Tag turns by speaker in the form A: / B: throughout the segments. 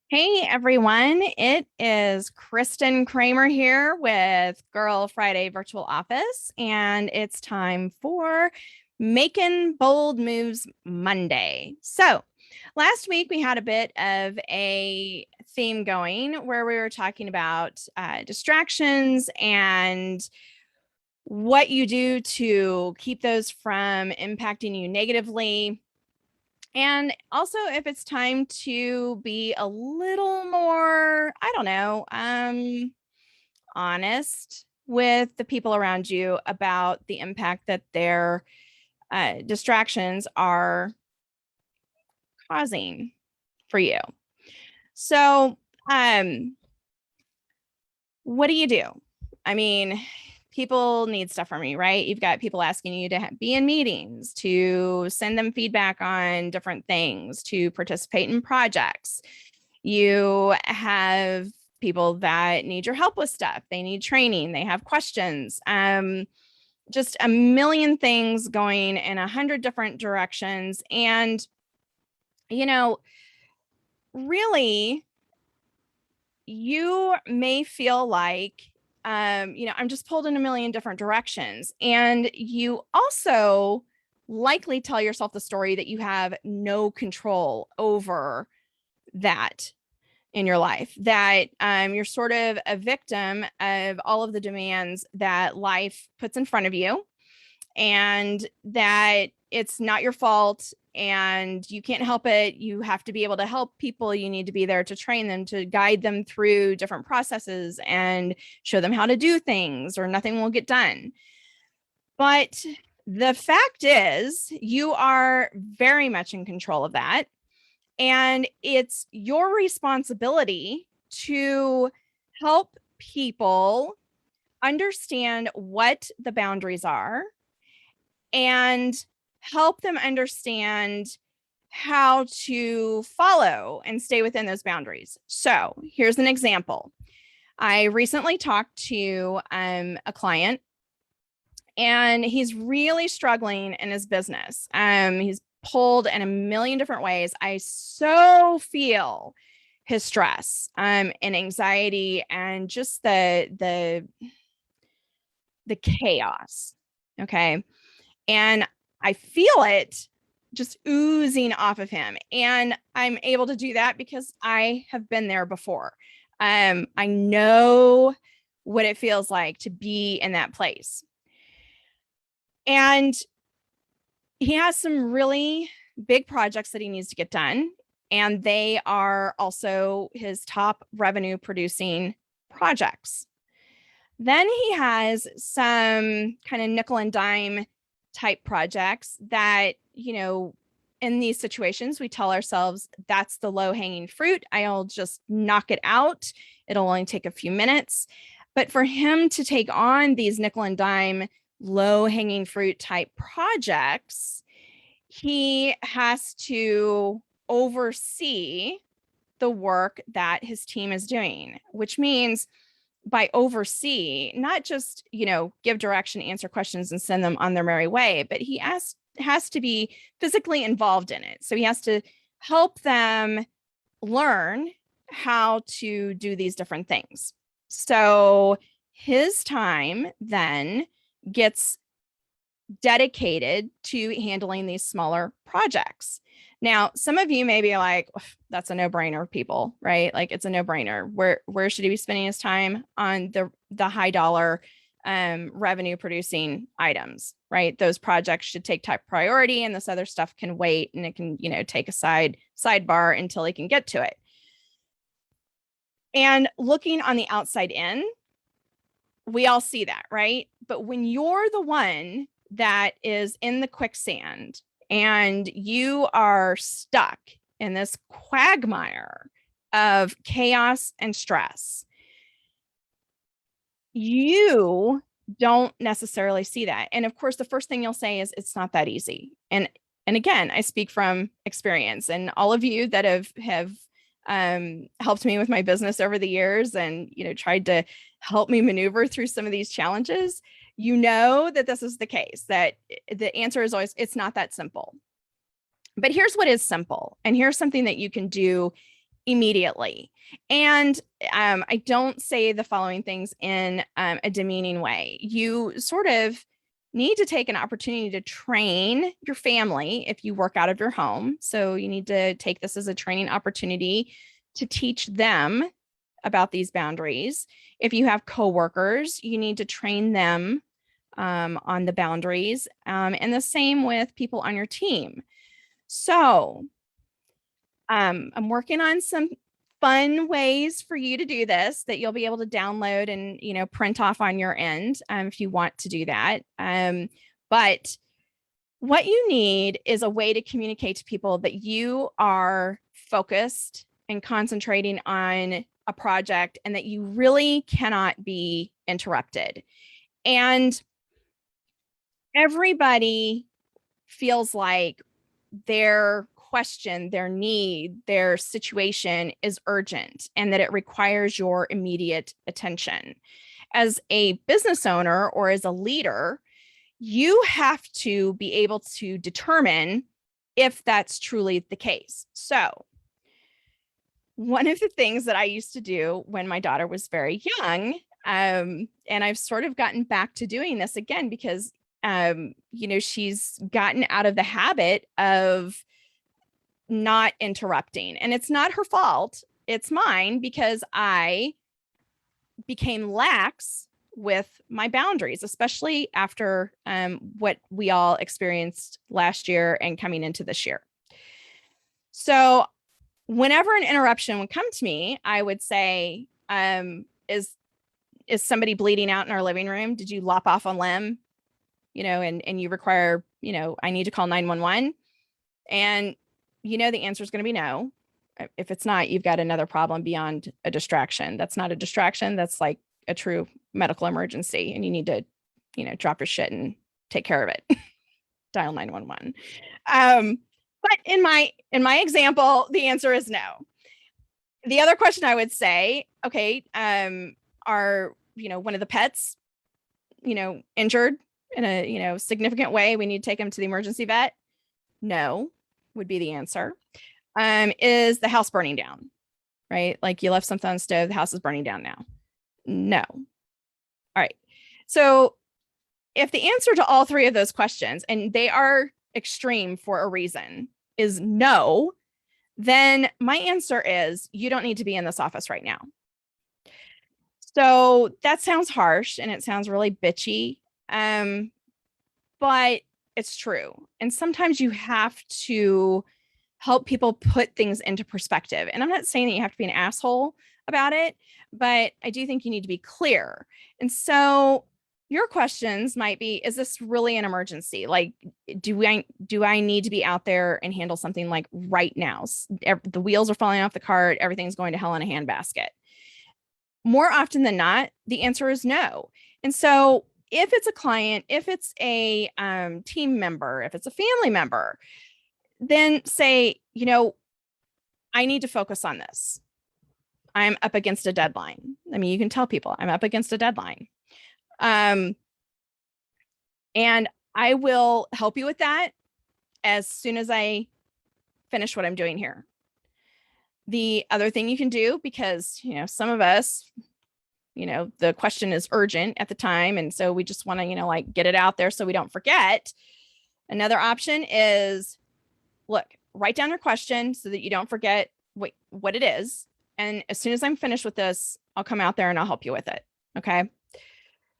A: Hey everyone, it is Kristen Kramer here with Girl Friday Virtual Office, and it's time for Making Bold Moves Monday. So, last week we had a bit of a theme going where we were talking about distractions and what you do to keep those from impacting you negatively. And also, if it's time to be a little more, I don't know, honest with the people around you about the impact that their distractions are causing for you. So, um, what do you do? I mean, people need stuff from you, right? You've got people asking you to be in meetings, to send them feedback on different things, to participate in projects. You have people that need your help with stuff. They need training. They have questions. Just a million things going in 100 different directions. And, you know, really, you may feel like, I'm just pulled in a million different directions. And you also likely tell yourself the story that you have no control over that in your life, that you're sort of a victim of all of the demands that life puts in front of you, and that it's not your fault and you can't help it. You have to be able to help people. You need to be there to train them, to guide them through different processes and show them how to do things, or nothing will get done. But the fact is, you are very much in control of that. And it's your responsibility to help people understand what the boundaries are and help them understand how to follow and stay within those boundaries. So here's an example. I recently talked to a client, and he's really struggling in his business. He's pulled in a million different ways. I so feel his stress and anxiety and just the chaos. Okay. And I feel it just oozing off of him. And I'm able to do that because I have been there before. I know what it feels like to be in that place. And he has some really big projects that he needs to get done. And they are also his top revenue producing projects. Then he has some kind of nickel and dime type projects that, in these situations, we tell ourselves that's the low hanging fruit. I'll just knock it out. It'll only take a few minutes. But for him to take on these nickel and dime, low hanging fruit type projects, he has to oversee the work that his team is doing, which means by oversee, not just, give direction, answer questions, and send them on their merry way, but he has to be physically involved in it. So he has to help them learn how to do these different things. So his time then gets dedicated to handling these smaller projects. Now, some of you may be like, that's a no-brainer, people, right? Like, it's a no-brainer. Where should he be spending his time? On the high dollar revenue producing items, right? Those projects should take top priority, and this other stuff can wait, and it can, take a sidebar until he can get to it. And looking on the outside in, we all see that, right? But when you're the one that is in the quicksand and you are stuck in this quagmire of chaos and stress, you don't necessarily see that. And of course, the first thing you'll say is, it's not that easy. And again, I speak from experience, and all of you that have helped me with my business over the years and, tried to help me maneuver through some of these challenges, that this is the case, that the answer is always, it's not that simple. But here's what is simple. And here's something that you can do immediately. And I don't say the following things in a demeaning way. You sort of need to take an opportunity to train your family if you work out of your home. So you need to take this as a training opportunity to teach them about these boundaries. If you have coworkers, you need to train them on the boundaries, and the same with people on your team. So I'm working on some fun ways for you to do this that you'll be able to download and, print off on your end, if you want to do that. But what you need is a way to communicate to people that you are focused and concentrating on a project and that you really cannot be interrupted. And everybody feels like their question, their need, their situation is urgent and that it requires your immediate attention. As a business owner or as a leader, you have to be able to determine if that's truly the case. So, one of the things that I used to do when my daughter was very young, and I've sort of gotten back to doing this again because, she's gotten out of the habit of not interrupting. And it's not her fault, it's mine because I became lax with my boundaries, especially after what we all experienced last year and coming into this year. So whenever an interruption would come to me, I would say, is somebody bleeding out in our living room? Did you lop off a limb? And you require, I need to call 911. And the answer is going to be no. If it's not, you've got another problem beyond a distraction. That's not a distraction. That's like a true medical emergency. And you need to, drop your shit and take care of it. Dial 911. But in my example, the answer is no. The other question I would say, okay, are, one of the pets, injured in a, significant way? We need to take them to the emergency vet. No, would be the answer. Is the house burning down, right? Like you left something on the stove, the house is burning down now. No. All right. So if the answer to all three of those questions, and they are extreme for a reason, is no, then my answer is you don't need to be in this office right now. So that sounds harsh and it sounds really bitchy, but it's true. And sometimes you have to help people put things into perspective. And I'm not saying that you have to be an asshole about it, but I do think you need to be clear. And so your questions might be, is this really an emergency? Like, do I need to be out there and handle something like right now? The wheels are falling off the cart. Everything's going to hell in a handbasket. More often than not, the answer is no. And so if it's a client, if it's a team member, if it's a family member, then say, I need to focus on this. I'm up against a deadline. I mean, you can tell people I'm up against a deadline. And I will help you with that as soon as I finish what I'm doing here. The other thing you can do, because, some of us, the question is urgent at the time. And so we just want to, like get it out there so we don't forget. Another option is, look, write down your question so that you don't forget what it is. And as soon as I'm finished with this, I'll come out there and I'll help you with it. Okay.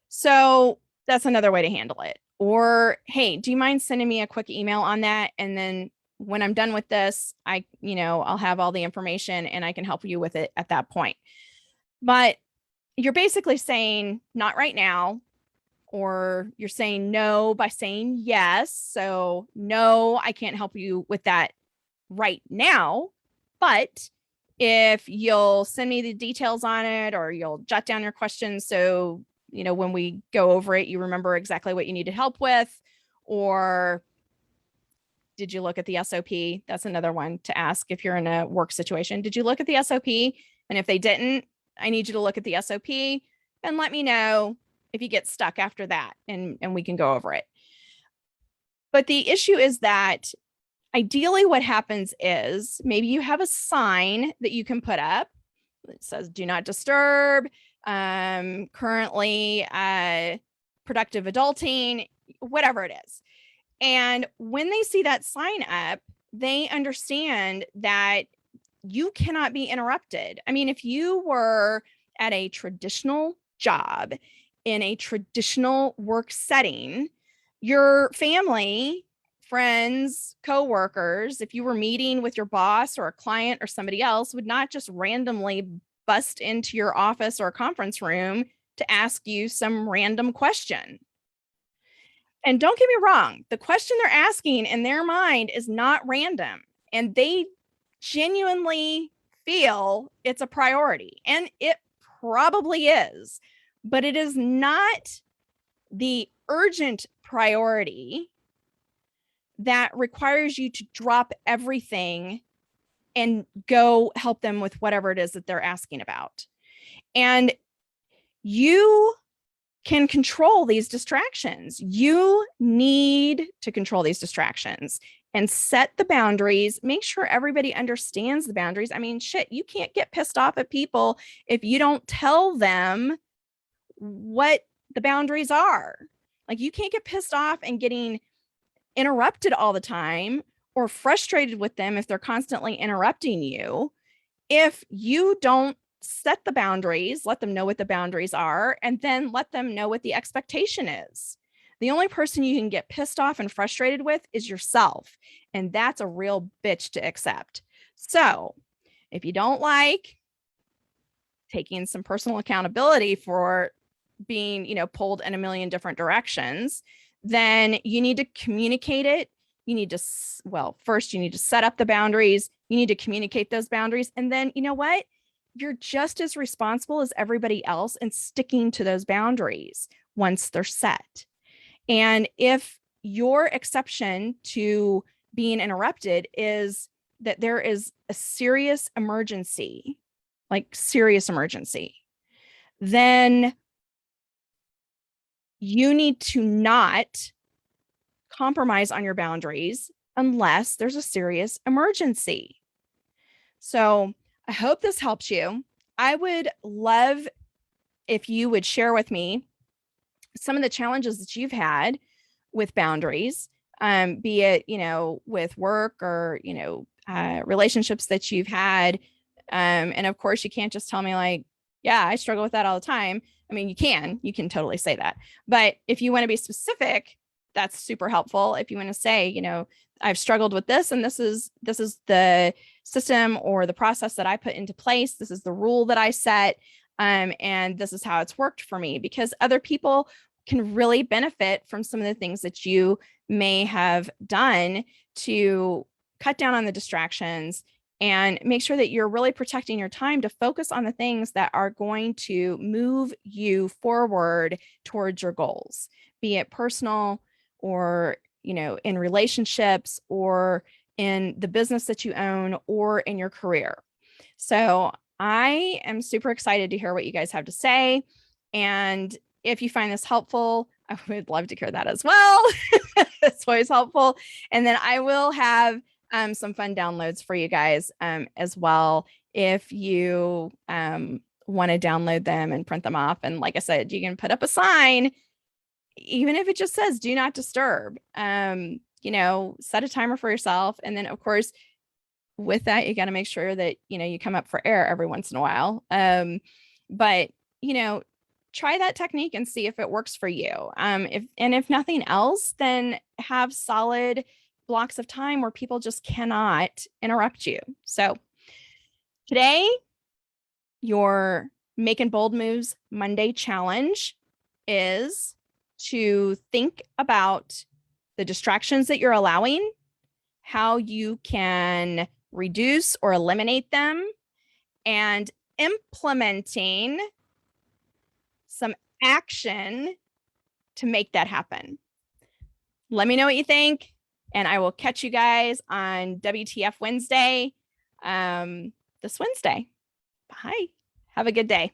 A: So that's another way to handle it. Or, hey, do you mind sending me a quick email on that? And then when I'm done with this, I'll have all the information and I can help you with it at that point. But you're basically saying not right now, or you're saying no by saying yes. So no, I can't help you with that right now. But if you'll send me the details on it, or you'll jot down your questions, so, when we go over it, you remember exactly what you needed help with, or did you look at the SOP? That's another one to ask if you're in a work situation. Did you look at the SOP? And if they didn't, I need you to look at the SOP and let me know if you get stuck after that, and we can go over it. But the issue is that ideally what happens is maybe you have a sign that you can put up that says do not disturb, currently productive adulting, whatever it is. And when they see that sign up, they understand that you cannot be interrupted. I mean, if you were at a traditional job in a traditional work setting, your family, friends, coworkers, if you were meeting with your boss or a client or somebody else, would not just randomly bust into your office or conference room to ask you some random question. And don't get me wrong, the question they're asking in their mind is not random, and they genuinely feel it's a priority, and it probably is, but it is not the urgent priority that requires you to drop everything and go help them with whatever it is that they're asking about. And you can control these distractions. You need to control these distractions and set the boundaries. Make sure everybody understands the boundaries. I mean, shit, you can't get pissed off at people if you don't tell them what the boundaries are. Like, you can't get pissed off and getting interrupted all the time or frustrated with them if they're constantly interrupting you if you don't set the boundaries, let them know what the boundaries are, and then let them know what the expectation is. The only person you can get pissed off and frustrated with is yourself. And that's a real bitch to accept. So if you don't like taking some personal accountability for being, pulled in a million different directions, then you need to communicate it. You need to, first you need to set up the boundaries. You need to communicate those boundaries. And then, you know what? You're just as responsible as everybody else in sticking to those boundaries once they're set. And if your exception to being interrupted is that there is a serious emergency, then you need to not compromise on your boundaries unless there's a serious emergency. So I hope this helps you. I would love if you would share with me some of the challenges that you've had with boundaries, be it, with work or, relationships that you've had. And of course, you can't just tell me like, yeah, I struggle with that all the time. I mean, you can totally say that. But if you want to be specific, that's super helpful. If you want to say, I've struggled with this, and this is the system or the process that I put into place. This is the rule that I set. And this is how it's worked for me, because other people can really benefit from some of the things that you may have done to cut down on the distractions and make sure that you're really protecting your time to focus on the things that are going to move you forward towards your goals, be it personal or, in relationships or in the business that you own or in your career. So I am super excited to hear what you guys have to say. And if you find this helpful, I would love to hear that as well. It's always helpful. And then I will have some fun downloads for you guys as well, if you want to download them and print them off. And like I said, you can put up a sign, even if it just says do not disturb. Set a timer for yourself. And then of course, with that, you got to make sure that, you come up for air every once in a while. But, try that technique and see if it works for you. If nothing else, then have solid blocks of time where people just cannot interrupt you. So today, your Making Bold Moves Monday challenge is to think about the distractions that you're allowing, how you can reduce or eliminate them, and implementing some action to make that happen. Let me know what you think, and I will catch you guys on WTF Wednesday this Wednesday. Bye. Have a good day.